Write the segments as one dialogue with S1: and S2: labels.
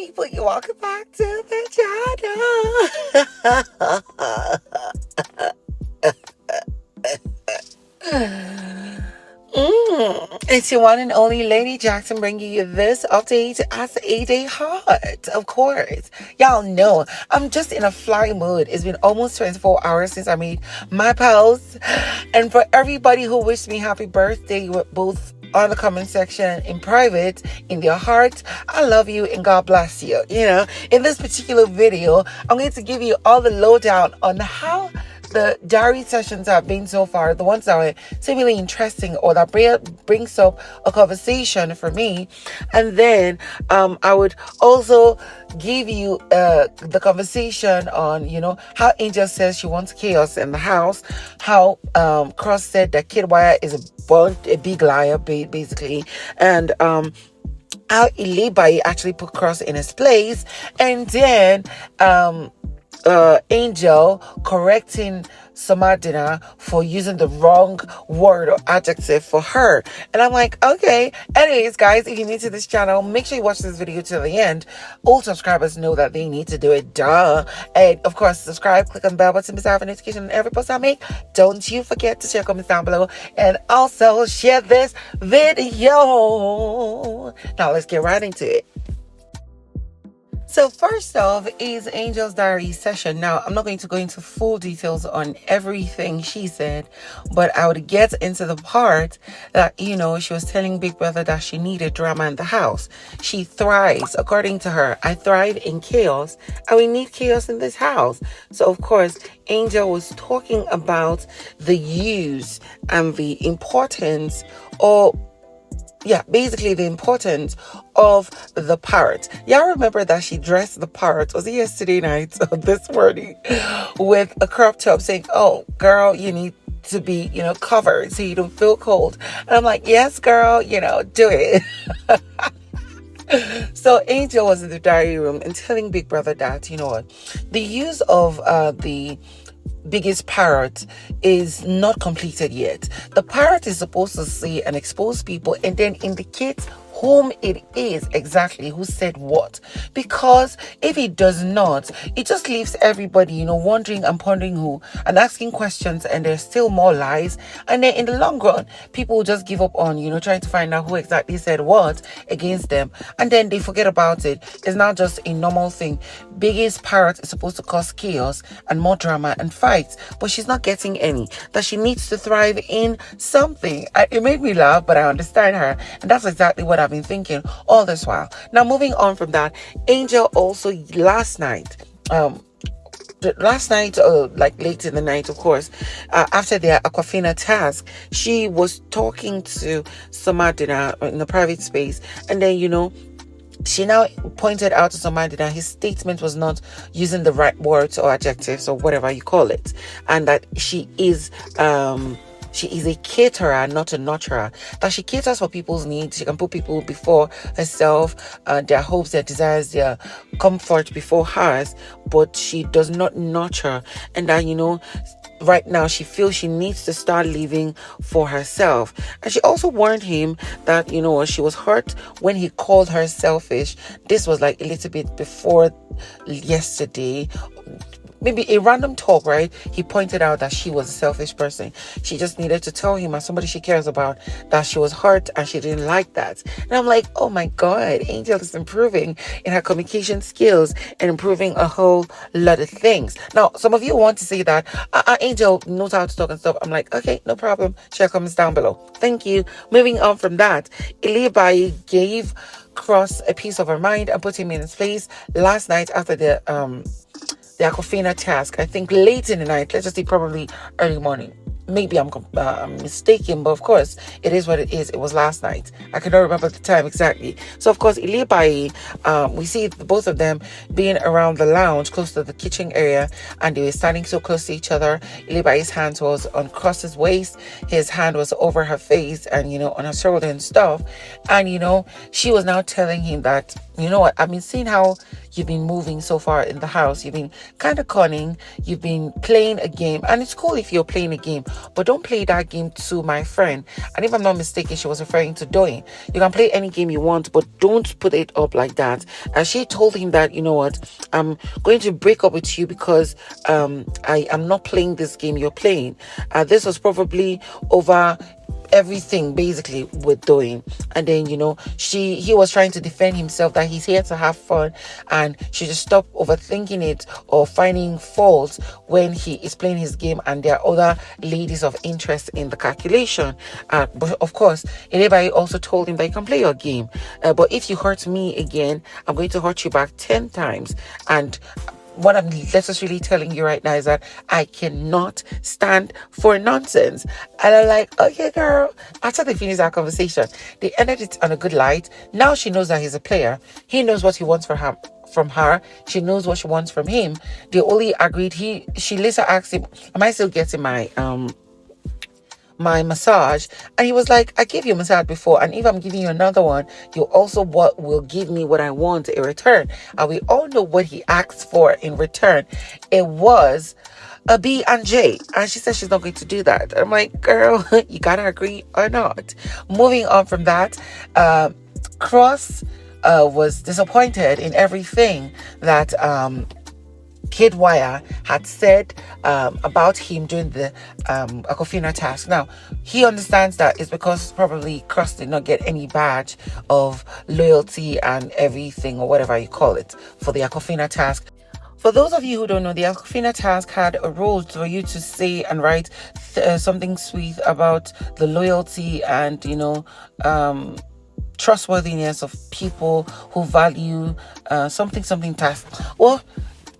S1: people, you welcome back to the channel. It's your one and only Lady Jackson bringing you this update as a day hot, of course. Y'all know I'm just in a fly mood. It's been almost 24 hours since I made my post. And for everybody who wished me happy birthday, both on the comment section, in private, in their heart, I love you and God bless you. You know, in this particular video, I'm going to give you all the lowdown on how the diary sessions have been so far, the ones that were seemingly interesting or that brings up a conversation for me. And then I would also give you the conversation on, you know, how Angel says she wants chaos in the house, how Cross said that Kidwaya'S is a big liar, basically, and how Ilebaye actually put Cross in his place, and then Angel correcting Soma Biggie for using the wrong word or adjective for her. And I'm like, okay. Anyways, guys, if you're new to this channel, make sure you watch this video to the end. All subscribers know that they need to do it. Duh. And of course, subscribe, click on the bell button to have a notification on every post I make. Don't you forget to share, comments down below, and also share this video. Now let's get right into it. So first off is Angel's diary session. Now, I'm not going to go into full details on everything she said, but I would get into the part that, you know, she was telling Big Brother that she needed drama in the house. She thrives, according to her. I thrive in chaos, and we need chaos in this house. So, of course, Angel was talking about the use and the importance of basically the importance of the parrot. Y'all remember that she dressed the parrot, was it yesterday night or this morning, with a crop top saying, oh, girl, you need to be, you know, covered so you don't feel cold. And I'm like, yes, girl, you know, do it. So Angel was in the diary room and telling Big Brother that, you know what, the use of the biggest parrot is not completed yet. The parrot is supposed to see and expose people and then indicate whom it is exactly who said what, because if it does not, it just leaves everybody, you know, wondering and pondering who and asking questions, and there's still more lies, and then in the long run people will just give up on, you know, trying to find out who exactly said what against them, and then they forget about it. It's not just a normal thing. Biggest parrot is supposed to cause chaos and more drama and fights, but she's not getting any. That she needs to thrive in something. It made me laugh, but I understand her, and that's exactly what I've been thinking all this while. Now, moving on from that, Angel also last night, like late in the night, of course, after their Aquafina task, she was talking to Soma Biggie in the private space, and then, you know, she now pointed out to Soma Biggie that his statement was not using the right words or adjectives or whatever you call it, and that she is a caterer, not a nurturer. That she caters for people's needs. She can put people before herself, their hopes, their desires, their comfort before hers, but she does not nurture. And that, you know, right now she feels she needs to start living for herself. And she also warned him that, you know, she was hurt when he called her selfish. This was like a little bit before yesterday, maybe a random talk, right? He pointed out that she was a selfish person. She just needed to tell him, as somebody she cares about, that she was hurt and she didn't like that. And I'm like, oh my God, Angel is improving in her communication skills and improving a whole lot of things. Now, some of you want to say that Angel knows how to talk and stuff. I'm like, okay, no problem. Share comments down below. Thank you. Moving on from that, Ilebaye gave Cross a piece of her mind and put him in his place last night after the Aquafina task. I think late in the night, let's just say probably early morning. Maybe I'm mistaken, but of course it is what it is. It was last night. I cannot remember the time exactly. So of course Ilebaye, we see both of them being around the lounge close to the kitchen area, and they were standing so close to each other. Ilebaye's hand was on Cross's waist, his hand was over her face and, you know, on her shoulder and stuff. And, you know, she was now telling him that, you know what, I've been seeing how you've been moving so far in the house, you've been kind of cunning, you've been playing a game, and it's cool if you're playing a game, but don't play that game to my friend. And if I'm not mistaken, she was referring to doing. You can play any game you want, but don't put it up like that. And she told him that, you know what, I'm going to break up with you because I am not playing this game you're playing. This was probably over everything basically with doing. And then, you know, he was trying to defend himself that he's here to have fun, and she just stopped overthinking it or finding faults when he is playing his game and there are other ladies of interest in the calculation. But of course, Ilebaye also told him that you can play your game, but if you hurt me again, I'm going to hurt you back 10 times. And what I'm necessarily telling you right now is that I cannot stand for nonsense. And I'm like, okay, girl. After they finished our conversation, they ended it on a good light. Now she knows that he's a player. He knows what he wants from her. She knows what she wants from him. They only agreed. She later asked him, am I still getting my massage? And he was like, I gave you a massage before, and if I'm giving you another one, you also will give me what I want in return. And we all know what he asked for in return. It was a B&J, and she said she's not going to do that. I'm like, girl, you gotta agree or not. Moving on from that, Cross was disappointed in everything that Kidwaya'S had said about him during the Akofina task. Now, he understands that it's because probably Cross did not get any badge of loyalty and everything, or whatever you call it, for the Akofina task. For those of you who don't know, the Akofina task had a role for you to say and write something sweet about the loyalty and, you know, trustworthiness of people who value something task. Well,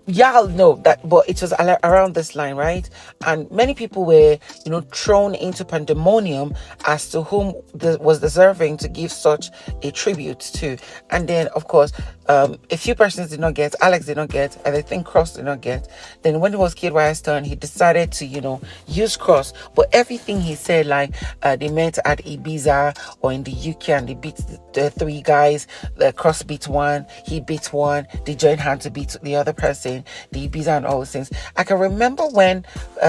S1: y'all know that, but it was around this line, right? And many people were, you know, thrown into pandemonium as to whom was deserving to give such a tribute to. And then, of course, a few persons did not get. Alex did not get, and I think Cross did not get. Then when it was Kidwaya'S' turn, he decided to, you know, use Cross. But everything he said, like they met at Ibiza or in the UK and they beat the three guys. The Cross beat one, he beat one, they joined hands to beat the other person, the Ibiza and all those things. I can remember when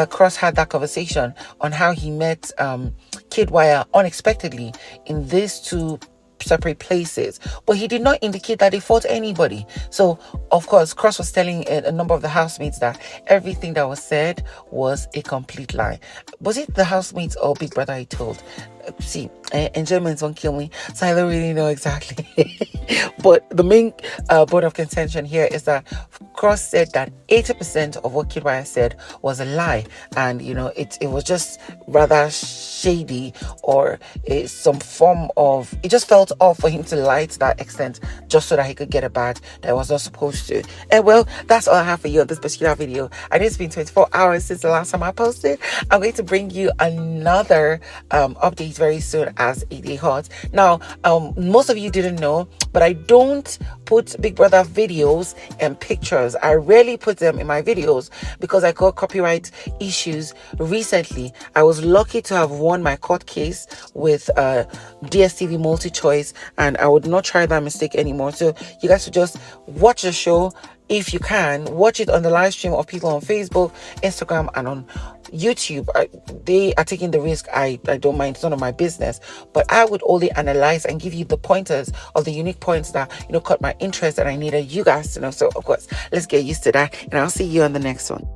S1: Cross had that conversation on how he met Kidwaya'S unexpectedly in these two separate places, but he did not indicate that he fought anybody. So of course Cross was telling a number of the housemates that everything that was said was a complete lie. Was it the housemates or Big Brother he told? See, enjoyment won't kill me, so I don't really know exactly. But the main bone of contention here is that Cross said that 80% of what Kidwaya'S said was a lie, and you know it was just rather shady, or some form of, it just felt off for him to lie to that extent just so that he could get a badge that he was not supposed to. And well, that's all I have for you on this particular video. And it's been 24 hours since the last time I posted. I'm going to bring you another update very soon as it is hot. Now, most of you didn't know, but I don't put Big Brother videos and pictures. I rarely put them in my videos because I got copyright issues recently. I was lucky to have won my court case with DSTV multi-choice, and I would not try that mistake anymore. So you guys should just watch the show. If you can, watch it on the live stream of people on Facebook, Instagram, and on YouTube. They are taking the risk. I don't mind. It's none of my business. But I would only analyze and give you the pointers of the unique points that, you know, caught my interest and I needed you guys to know. So, of course, let's get used to that. And I'll see you on the next one.